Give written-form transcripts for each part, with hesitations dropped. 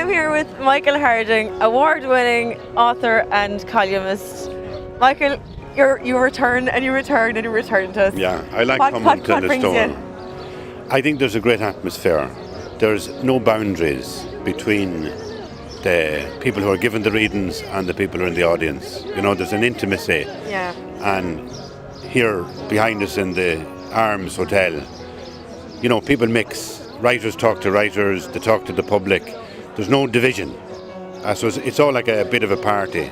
I'm here with Michael Harding, award-winning author and columnist. Michael, you return and you return and you return to us. Yeah, I like coming to Listowel. I think there's a great atmosphere. There's no boundaries between the people who are given the readings and the people who are in the audience. You know, there's an intimacy. Yeah. And here behind us in the Arms Hotel, you know, people mix. Writers talk to writers, they talk to the public. There's no division. So it's all like a bit of a party.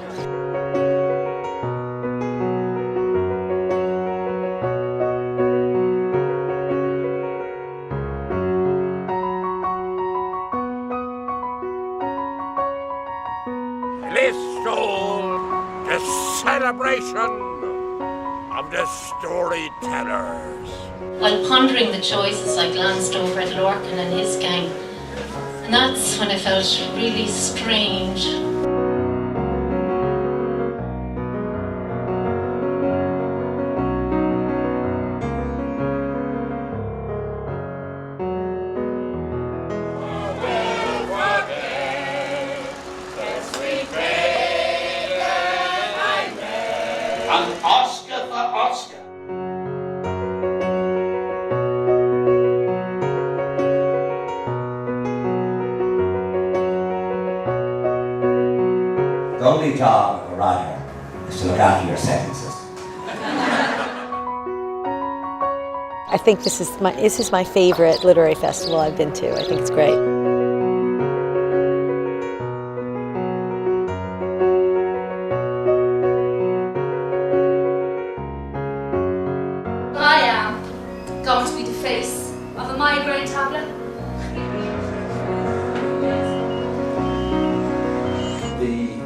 Listowel, the celebration of the storytellers. While pondering the choices, I glanced over at Lorcan and his gang, and that's when I felt really strange. An Oscar for Oscar. The only job of a writer is to look after your sentences. I think this is my favourite literary festival I've been to. I think it's great. I am going to be the face of a migraine tablet. The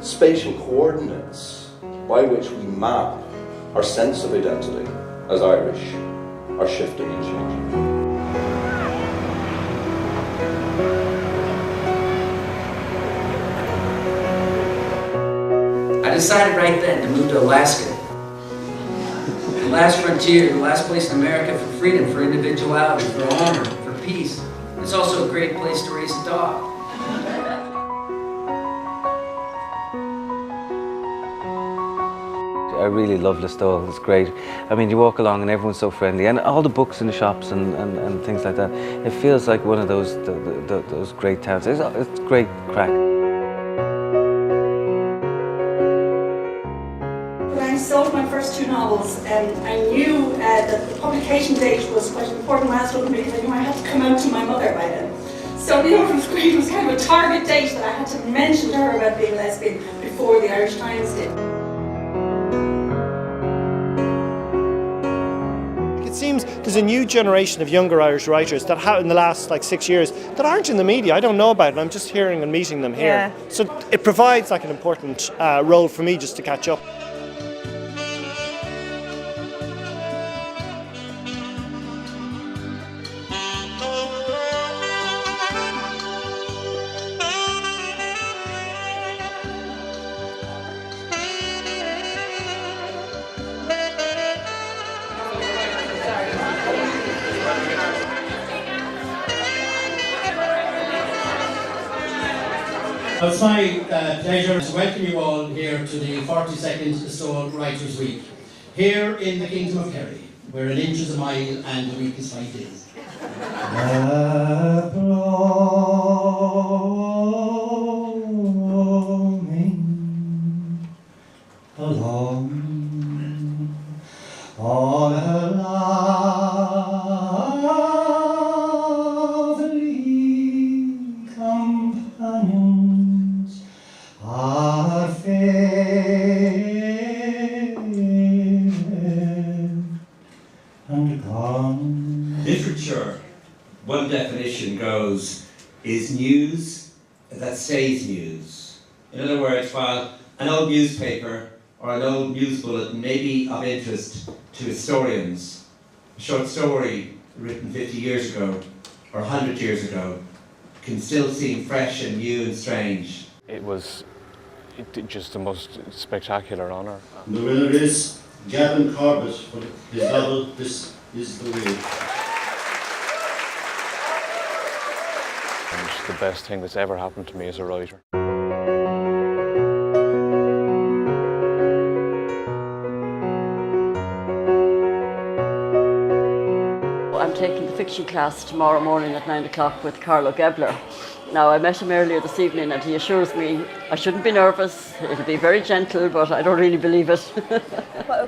spatial coordinates by which we map our sense of identity as Irish are shifting and changing. I decided right then to move to Alaska. The last frontier, the last place in America for freedom, for individuality, for honor, for peace. It's also a great place to raise a dog. I really love Listowel, it's great. I mean, you walk along and everyone's so friendly, and all the books in the shops and things like that. It feels like one of those great towns. It's great crack. When I sold my first two novels, I knew that the publication date was quite an important milestone because I knew I had to come out to my mother by then. So the it was great. It was kind of a target date that I had to mention to her about being a lesbian before the Irish Times did. It seems there's a new generation of younger Irish writers that have in the last 6 years that aren't in the media. I don't know about it. I'm just hearing and meeting them here. Yeah. So it provides an important role for me just to catch up. It's my pleasure to welcome you all here to the 42nd Listowel Writers' Week, here in the Kingdom of Kerry, where an inch is a mile and a week is 5 days. Along all her lovely companions are fair and gone. Literature, one definition goes, is news that stays news. In other words, while an old newspaper or an old news bulletin may be of interest to historians, a short story written 50 years ago or 100 years ago can still seem fresh and new and strange. It was just the most spectacular honour. And the winner is Gavin Corbett for his novel This Is the Way. And the best thing that's ever happened to me as a writer. I'm taking the fiction class tomorrow morning at 9 o'clock with Carlo Gebler. Now, I met him earlier this evening and he assures me I shouldn't be nervous, it'll be very gentle, but I don't really believe it.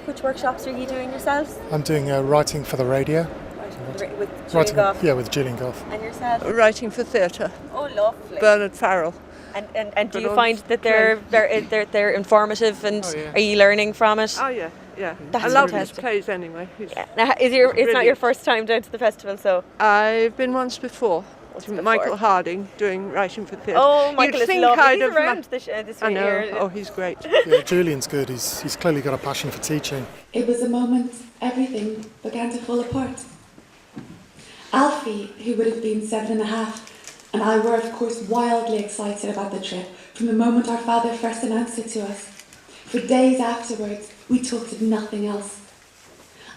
Which workshops are you doing yourselves? I'm doing writing for the radio. With Julian Goff? Yeah, with Julian Goff. And yourself? Writing for theatre. Oh, lovely. Bernard Farrell. And do you find that they're informative and are you learning from it? Oh yeah. That's I love fantastic. his plays anyway. Now, it's not your first time down to the festival, so? I've been once before. Michael Harding doing writing for theatre. Oh, Michael is lovely. He's around this I know. year. Oh, he's great. Yeah, Julian's good. He's clearly got a passion for teaching. It was a moment everything began to fall apart. Alfie, who would have been 7.5, and I were of course wildly excited about the trip from the moment our father first announced it to us. For days afterwards, we talked of nothing else.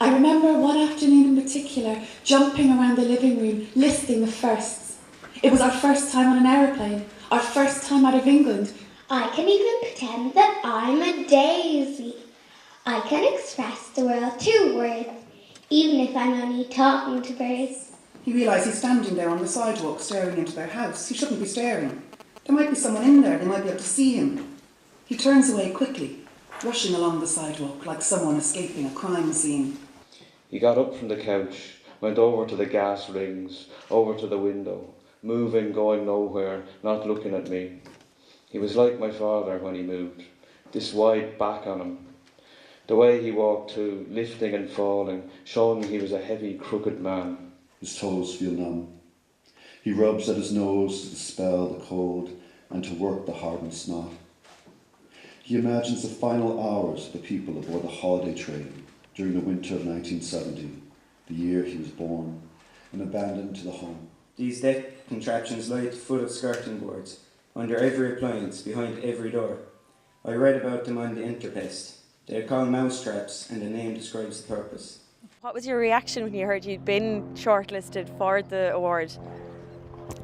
I remember one afternoon in particular, jumping around the living room, listing the firsts. It was our first time on an aeroplane, our first time out of England. I can even pretend that I'm a daisy. I can express the world 2 words, even if I'm only talking to birds. He realised he's standing there on the sidewalk staring into their house. He shouldn't be staring. There might be someone in there, they might be able to see him. He turns away quickly, rushing along the sidewalk like someone escaping a crime scene. He got up from the couch, went over to the gas rings, over to the window, moving, going nowhere, not looking at me. He was like my father when he moved, this wide back on him. The way he walked too, lifting and falling, showing he was a heavy, crooked man. His toes feel numb. He rubs at his nose to dispel the cold and to work the hardened snot. He imagines the final hours of the people aboard the holiday train during the winter of 1970, the year he was born, and abandoned to the home. These deck contraptions lie at the foot of skirting boards, under every appliance, behind every door. I read about them on the Interpest. They are called mousetraps, and the name describes the purpose. What was your reaction when you heard you'd been shortlisted for the award?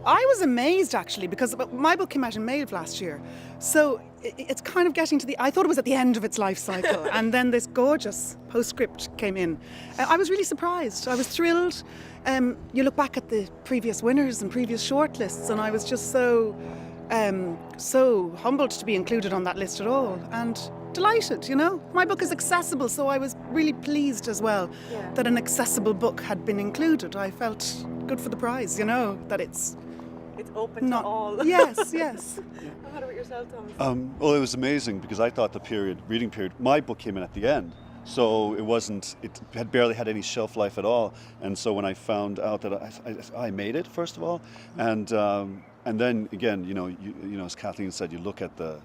I was amazed actually, because my book came out in May of last year. So it's kind of getting to I thought it was at the end of its life cycle, and then this gorgeous postscript came in. I was really surprised. I was thrilled. You look back at the previous winners and previous shortlists, and I was just so humbled to be included on that list at all, and delighted, you know. My book is accessible, so I was really pleased as well that an accessible book had been included. I felt good for the prize, you know, that it's open to all. Yes, yes. How about yourself, Thomas? Well, it was amazing because I thought the reading period, my book came in at the end. So it had barely had any shelf life at all. And so when I found out that I made it, first of all, and then again, you know, as Kathleen said, you look at the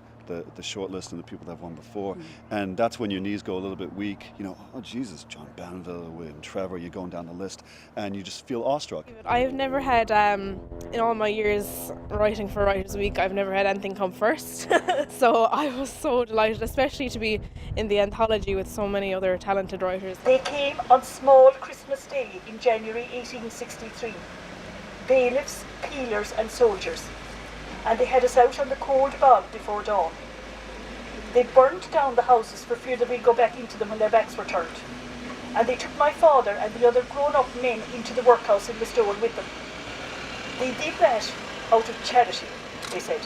shortlist and the people that have won before, and that's when your knees go a little bit weak. You know, oh Jesus, John Banville and Trevor, you're going down the list, and you just feel awestruck. I've never had, in all my years writing for Writers Week, I've never had anything come first. So I was so delighted, especially to be in the anthology with so many other talented writers. They came on small Christmas Day in January 1863. Bailiffs, peelers and soldiers. And they had us out on the cold bog before dawn. They burnt down the houses for fear that we'd go back into them when their backs were turned. And they took my father and the other grown-up men into the workhouse in Listowel with them. They did that out of charity, they said,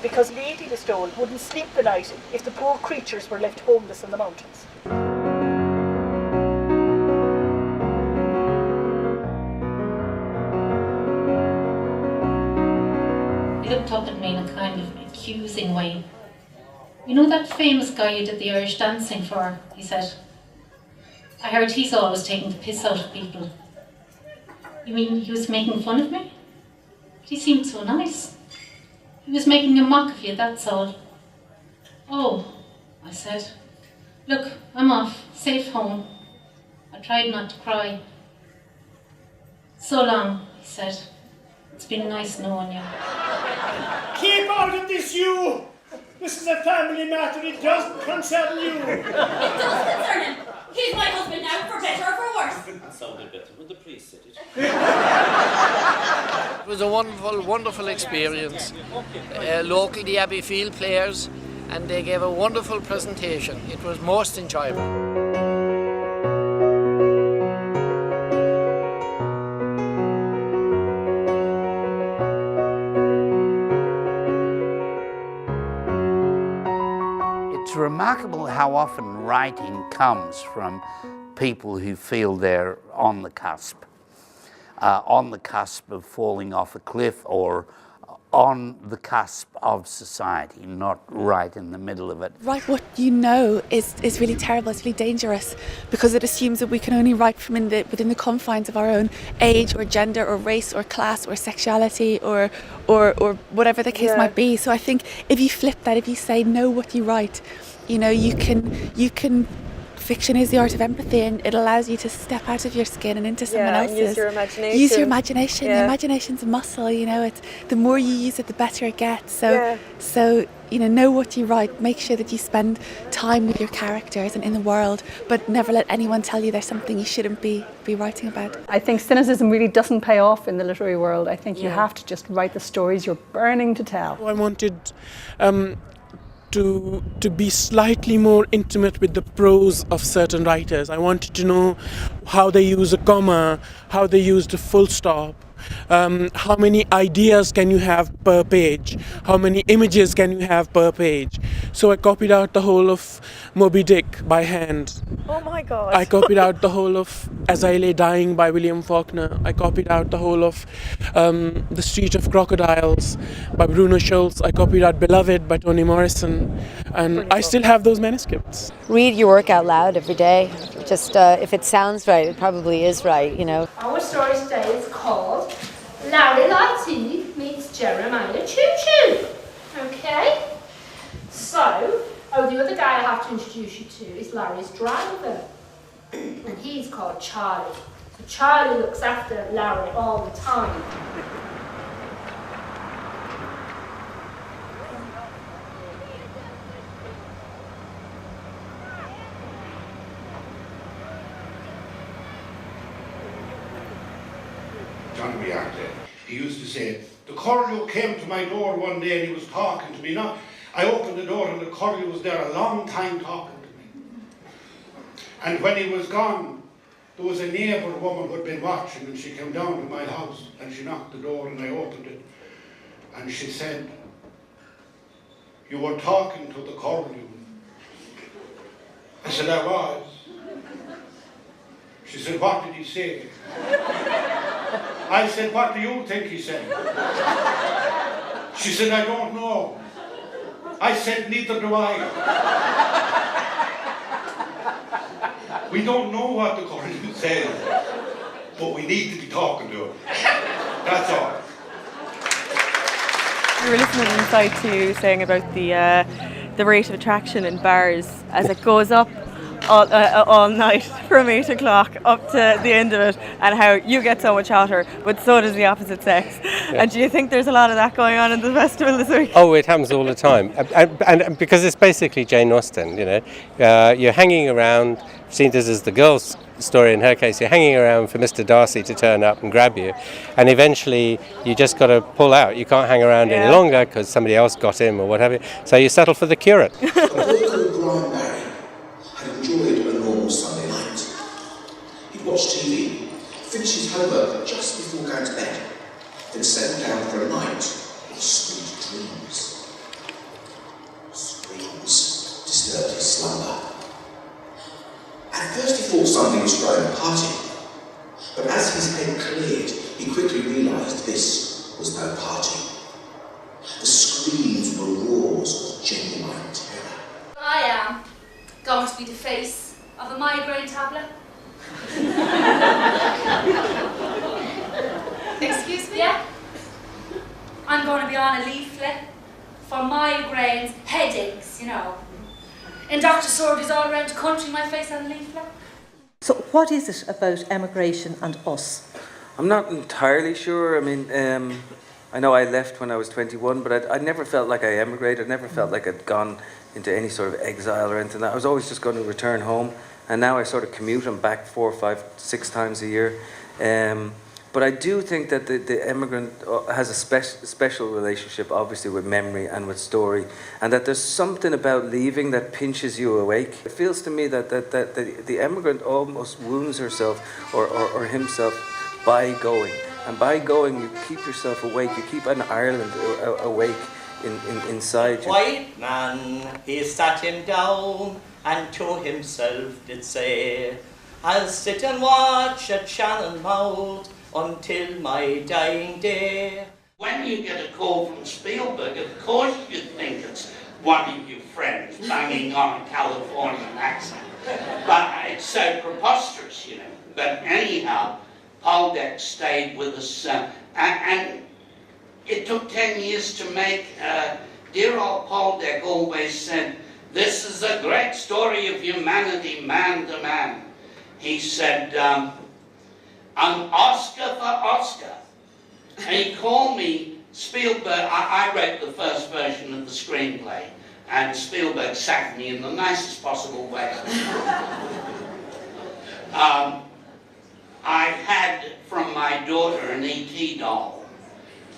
because Lady Listowel wouldn't sleep the night if the poor creatures were left homeless in the mountains. He looked up at me in a kind of accusing way. You know that famous guy you did the Irish dancing for? He said. I heard he's always taking the piss out of people. You mean he was making fun of me? But he seemed so nice. He was making a mock of you, that's all. Oh, I said. Look, I'm off, safe home. I tried not to cry. So long, he said. It's been nice knowing you. Keep out of this, you! This is a family matter, it doesn't concern you. It does concern him. He's my husband now, for better or for worse. That sounded better when the priest said it. It was a wonderful experience. Local the Abbey Field players, and they gave a wonderful presentation. It was most enjoyable. It's remarkable how often writing comes from people who feel they're on the cusp of falling off a cliff, or on the cusp of society, not right in the middle of it. Write what you know is really terrible, it's really dangerous, because it assumes that we can only write from within the confines of our own age or gender or race or class or sexuality or whatever the case might be. So I think if you flip that, if you say know what you write, you know, you can fiction is the art of empathy, and it allows you to step out of your skin and into someone else's. And use your imagination. Use your imagination. The imagination's a muscle, you know. It's the more you use it, the better it gets. So you know what you write. Make sure that you spend time with your characters and in the world, but never let anyone tell you there's something you shouldn't be writing about. I think cynicism really doesn't pay off in the literary world. I think you have to just write the stories you're burning to tell. I wanted to be slightly more intimate with the prose of certain writers. I wanted to know how they use a comma, how they use the full stop, how many ideas can you have per page, how many images can you have per page. So I copied out the whole of Moby Dick by hand. Oh my God. I copied out the whole of As I Lay Dying by William Faulkner. I copied out the whole of The Street of Crocodiles by Bruno Schulz. I copied out Beloved by Toni Morrison. And I still have those manuscripts. Read your work out loud every day. Just if it sounds right, it probably is right, you know. Our story today is called Larry Lighty meets Jeremiah Choo Choo. Okay? So, the other guy I have to introduce you to is Larry's driver. And he's called Charlie. So Charlie looks after Larry all the time. John reacted. He used to say, the curlew came to my door one day and he was talking to me. Now, I opened the door and the curlew was there a long time talking to me. And when he was gone, there was a neighbour woman who had been watching, and she came down to my house and she knocked the door and I opened it. And she said, you were talking to the curlew. I said, I was. She said, what did he say? I said, what do you think he said? She said, I don't know. I said, neither do I. We don't know what the curlew says, but we need to be talking to him. That's all. We were listening inside to saying about the rate of attraction in bars as it goes up all night from 8 o'clock up to the end of it, and how you get so much hotter, but so does the opposite sex. Yeah. And do you think there's a lot of that going on in the festival this week? Oh, it happens all the time, and because it's basically Jane Austen, you know, you're hanging around. Seen this as the girl's story in her case. You're hanging around for Mr. Darcy to turn up and grab you, and eventually you just got to pull out. You can't hang around any longer because somebody else got him or whatever. So you settle for the curate. Enjoyed a normal Sunday night. He'd watch TV, finish his homework just before going to bed, then settle down for a night of sweet dreams. Screams disturbed his slumber. At first he thought somebody was throwing a party, but as his head cleared, he quickly realised this was no party. The screams were roars of genuine terror. I am going to be the face of a migraine tablet. Excuse me? Yeah? I'm going to be on a leaflet for migraines, headaches, you know. In Dr. Surgeries all around the country, my face on a leaflet. So what is it about emigration and us? I'm not entirely sure. I mean, I know I left when I was 21, but I never felt like I emigrated. I never felt like I'd gone into any sort of exile or anything. I was always just going to return home, and now I sort of commute. I'm back 4, 5, 6 times a year. But I do think that the emigrant has a special relationship, obviously, with memory and with story, and that there's something about leaving that pinches you awake. It feels to me that the emigrant almost wounds herself or himself by going. And by going, you keep yourself awake. You keep an Ireland awake inside you. White man, he sat him down and to himself did say, I'll sit and watch at Shannon Mouth until my dying day. When you get a call from Spielberg, of course you think it's one of your friends banging on a Californian accent. But it's so preposterous, you know. But anyhow, Poldeck stayed with us, and it took 10 years to make. Dear old Poldeck always said, this is a great story of humanity, man to man. He said, an Oscar for Oscar. And he called me Spielberg. I wrote the first version of the screenplay, and Spielberg sacked me in the nicest possible way. I had from my daughter an E.T. doll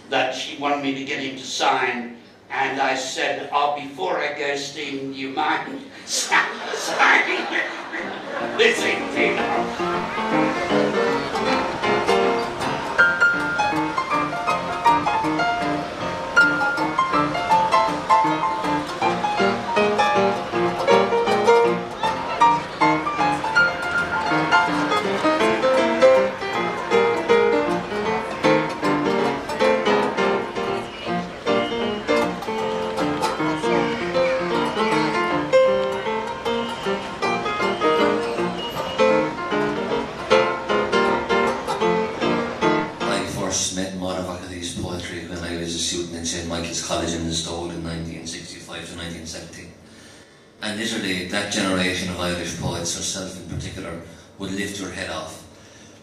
that she wanted me to get him to sign, and I said, before I go, Stephen, do you mind signing this E.T. doll? College in Listowel in 1965 to 1970. And literally that generation of Irish poets, herself in particular, would lift your head off,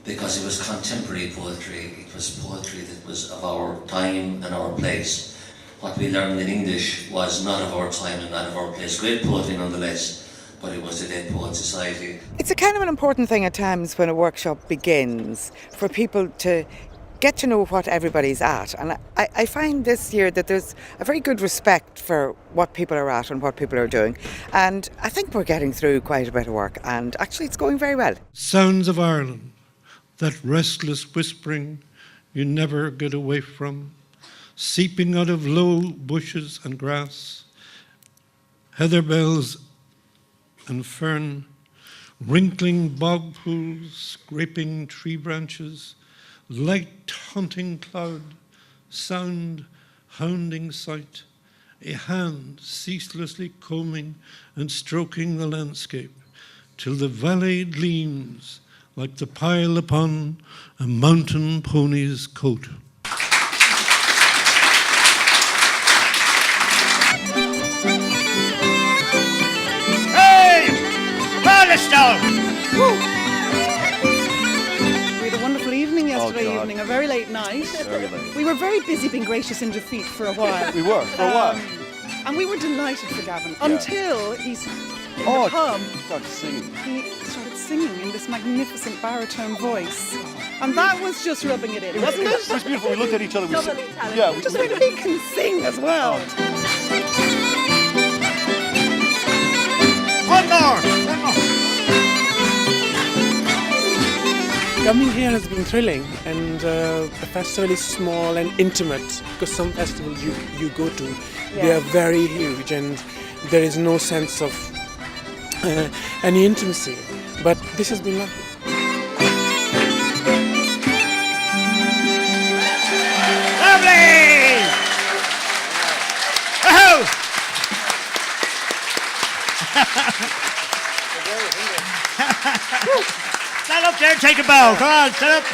because it was contemporary poetry. It was poetry that was of our time and our place. What we learned in English was not of our time and not of our place. Great poetry nonetheless, but it was the Dead Poets Society. It's a kind of an important thing at times when a workshop begins for people to get to know what everybody's at. And I find this year that there's a very good respect for what people are at and what people are doing. And I think we're getting through quite a bit of work, and actually it's going very well. Sounds of Ireland, that restless whispering you never get away from, seeping out of low bushes and grass, heather bells and fern, wrinkling bog pools, scraping tree branches, light haunting cloud, sound hounding sight, a hand ceaselessly combing and stroking the landscape till the valley gleams like the pile upon a mountain pony's coat. Hey! Listowel! We had a wonderful evening yesterday evening, a very late night. Very late. We were very busy being gracious in defeat for a while. We were, for a while. And we were delighted for Gavin until he's in the pub. Started singing. He started singing in this magnificent baritone voice. And that was just rubbing it in, wasn't it? It was beautiful. We looked at each other. Doubly talented. Just when he can sing as well. One more! Coming here has been thrilling, and the festival is small and intimate, because some festivals you go to, they are very huge and there is no sense of any intimacy. But this has been lovely. Lovely! Stand up there, take a bow. Come on, stand up.